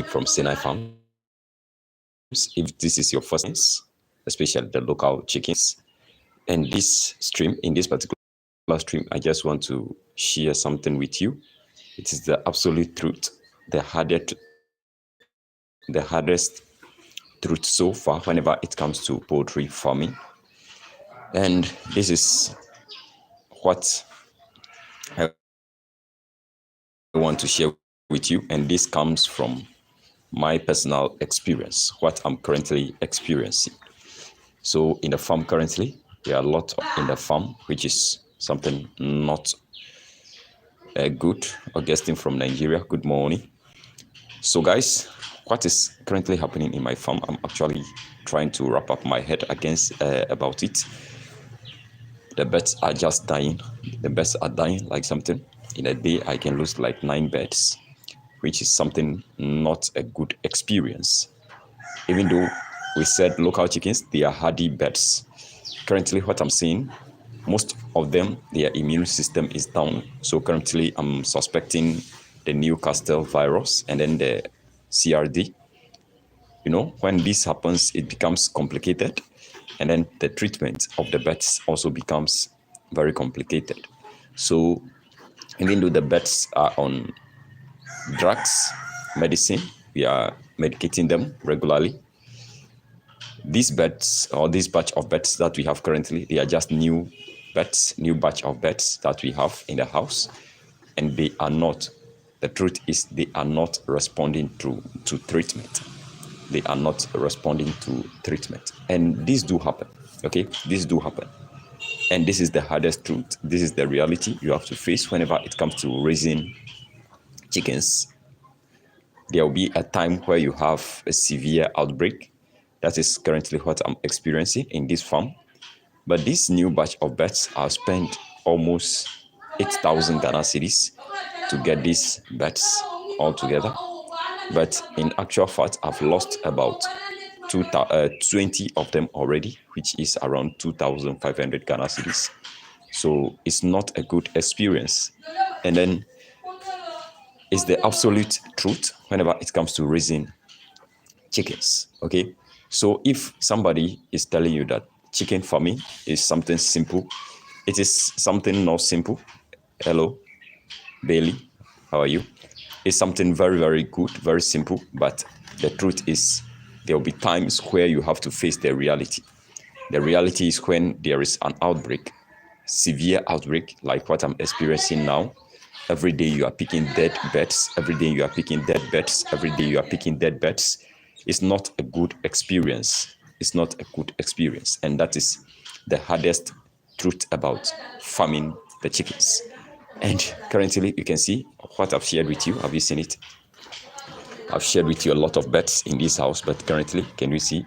from Sinai Farms. If this is your first time, especially the local chickens, and this stream, in this particular stream, I just want to share something with you. It is the absolute truth, the hardest truth so far whenever it comes to poultry farming. And this is what I want to share with you, and this comes from my personal experience, what I'm currently experiencing. So in the farm currently, there are a lot in the farm, which is something not good. Augustine from Nigeria, good morning. So guys, what is currently happening in my farm? I'm actually trying to wrap up my head against about it. The birds are just dying. The birds are dying like something. In a day, I can lose like 9 birds, which is something not a good experience. Even though we said local chickens, they are hardy birds. Currently, what I'm seeing, most of them, their immune system is down. So currently, I'm suspecting the Newcastle virus and then the CRD. When this happens, it becomes complicated, and then the treatment of the birds also becomes very complicated. So even though the birds are on drugs, medicine, we are medicating them regularly. These birds, or this batch of birds that we have currently, they are just new birds, new batch of birds that we have in the house, and they are not. The truth is, they are not responding to treatment. They are not responding to treatment, and this do happen. Okay, this do happen, and this is the hardest truth. This is the reality you have to face whenever it comes to raising chickens. There will be a time where you have a severe outbreak. That is currently what I'm experiencing in this farm. But this new batch of birds, I've spent almost 8,000 Ghana cedis to get these birds all together. But in actual fact, I've lost about 20 of them already, which is around 2,500 Ghana cedis. So it's not a good experience. And then it's the absolute truth whenever it comes to raising chickens. Okay. So if somebody is telling you that chicken farming is something simple, it is something not simple. Hello, Bailey, how are you? It's something very, very good, very simple. But the truth is, there will be times where you have to face the reality. The reality is when there is an outbreak, severe outbreak, like what I'm experiencing now. Every day you are picking dead birds. Every day you are picking dead birds. Every day you are picking dead birds. It's not a good experience. It's not a good experience. And that is the hardest truth about farming the chickens. And currently, you can see what I've shared with you. Have you seen it? I've shared with you a lot of birds in this house, but currently, can you see?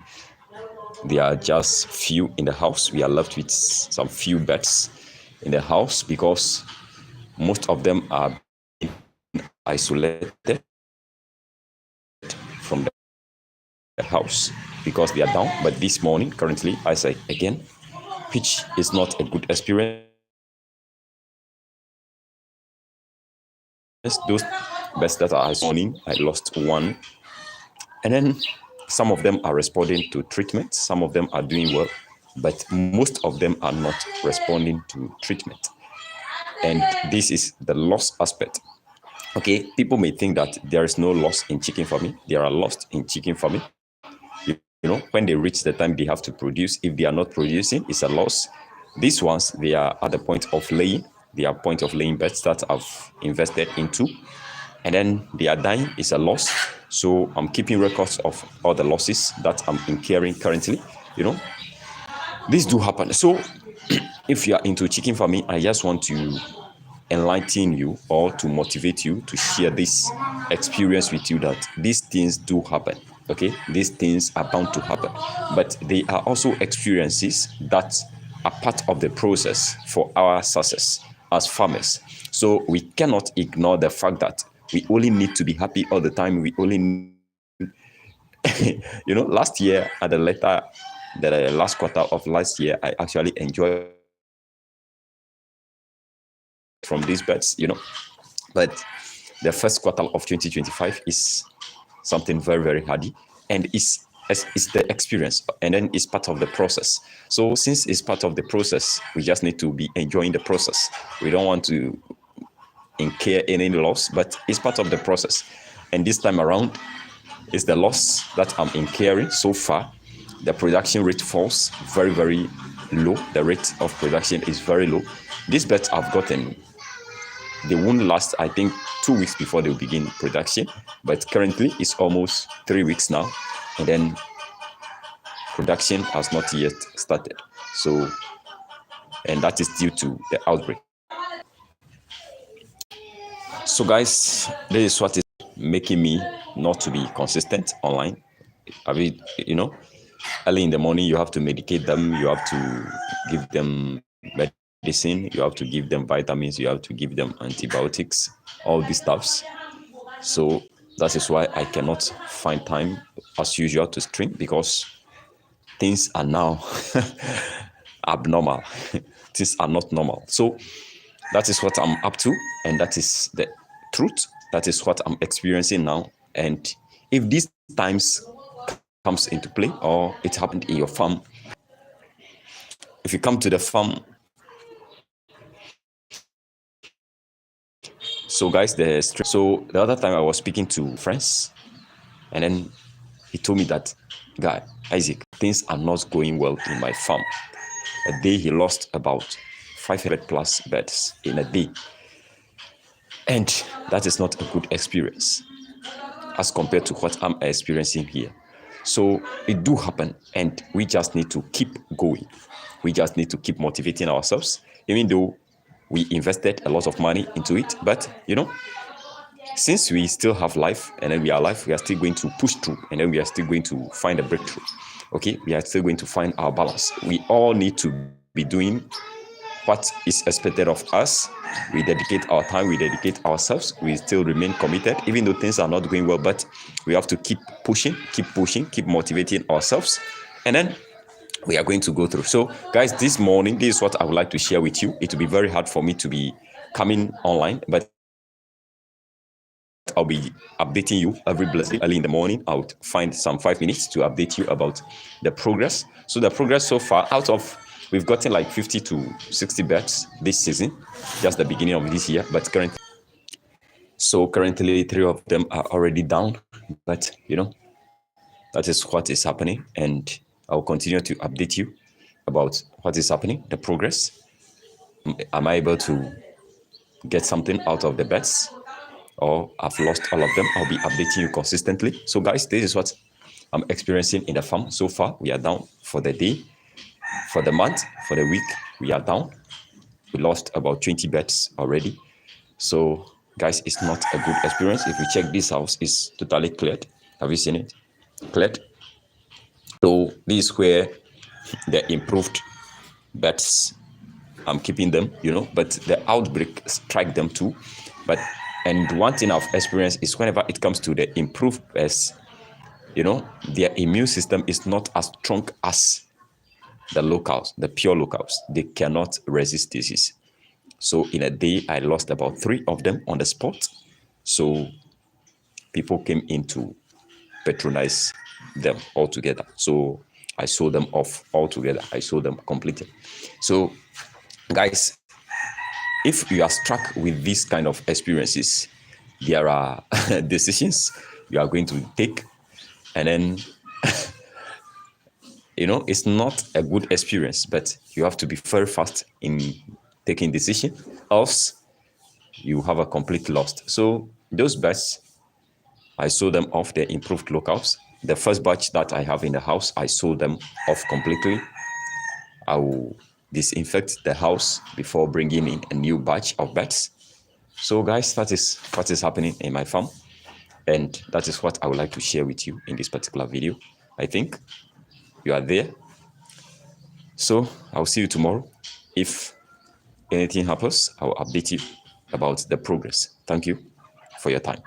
There are just few in the house. We are left with some few birds in the house because most of them are isolated from the house because they are down. But this morning, currently, I say again, which is not a good experience. Those birds that are morning, I lost one. And then some of them are responding to treatment. Some of them are doing well, but most of them are not responding to treatment. And this is the loss aspect. Okay, people may think that there is no loss in chicken farming. There are loss in chicken farming. When they reach the time they have to produce, if they are not producing, it's a loss. These ones, they are at the point of laying. They are point of laying birds that I've invested into. And then they are dying, it's a loss. So I'm keeping records of all the losses that I'm incurring currently. This do happen. So if you are into chicken farming, I just want to enlighten you or to motivate you to share this experience with you that these things do happen. Okay, these things are bound to happen, but they are also experiences that are part of the process for our success as farmers. So we cannot ignore the fact that we only need to be happy all the time. We only last year at the last quarter of last year, I actually enjoyed from these birds, but the first quarter of 2025 is something very, very hardy, and it's the experience, and then it's part of the process. So since it's part of the process, we just need to be enjoying the process. We don't want to incur any loss, but it's part of the process. And this time around, it's the loss that I'm incurring so far. The production rate falls very, very low. The rate of production is very low. These birds I've gotten, they won't last, I think, 2 weeks before they'll begin production. But currently, it's almost 3 weeks now. And then production has not yet started. So, and that is due to the outbreak. So, guys, this is what is making me not to be consistent online. I mean, early in the morning, you have to medicate them, you have to give them medicine, you have to give them vitamins, you have to give them antibiotics, all these stuffs. So that is why I cannot find time as usual to stream, because things are now abnormal. Things are not normal. So that is what I'm up to, and that is the truth. That is what I'm experiencing now. And if these times comes into play, or it happened in your farm, if you come to the farm, so guys, so the other time I was speaking to friends, and then he told me that, guy, Isaac, things are not going well in my farm. A day he lost about 500 plus birds in a day, and that is not a good experience as compared to what I'm experiencing here. So it do happen, and we just need to keep going. We just need to keep motivating ourselves, even though we invested a lot of money into it. But since we still have life, and then we are alive, we are still going to push through, and then we are still going to find a breakthrough. Okay, we are still going to find our balance. We all need to be doing what is expected of us. We dedicate our time, we dedicate ourselves, we still remain committed, even though things are not going well, but we have to keep pushing, keep motivating ourselves, and then we are going to go through. So guys, this morning, this is what I would like to share with you. It will be very hard for me to be coming online, but I'll be updating you every blessed day. Early in the morning, I'll find some 5 minutes to update you about the progress. So the progress so far, we've gotten like 50 to 60 birds this season, just the beginning of this year. But currently 3 of them are already down. But that is what is happening, and I'll continue to update you about what is happening, the progress. Am I able to get something out of the birds, or I've lost all of them? I'll be updating you consistently. So guys, this is what I'm experiencing in the farm so far. We are down for the day, for the month, for the week. We are down. We lost about 20 birds already. So guys, it's not a good experience. If you check, this house is totally cleared. Have you seen it? Cleared. So this is where the improved birds, I'm keeping them, but the outbreak strike them too. And one thing I've experienced is whenever it comes to the improved birds, their immune system is not as strong as the locals, the pure locals. They cannot resist disease. So in a day, I lost about 3 of them on the spot. So people came in to patronize them altogether. So I sold them off altogether. I sold them completely. So guys, if you are struck with these kind of experiences, there are decisions you are going to take, and then it's not a good experience, but you have to be very fast in taking decision, else you have a complete loss. So those birds, I sold them off. The improved locals. The first batch that I have in the house, I sold them off completely. I will disinfect the house before bringing in a new batch of birds. So guys, that is what is happening in my farm, and that is what I would like to share with you in this particular video. I think you are there. So I'll see you tomorrow. If anything happens, I'll update you about the progress. Thank you for your time.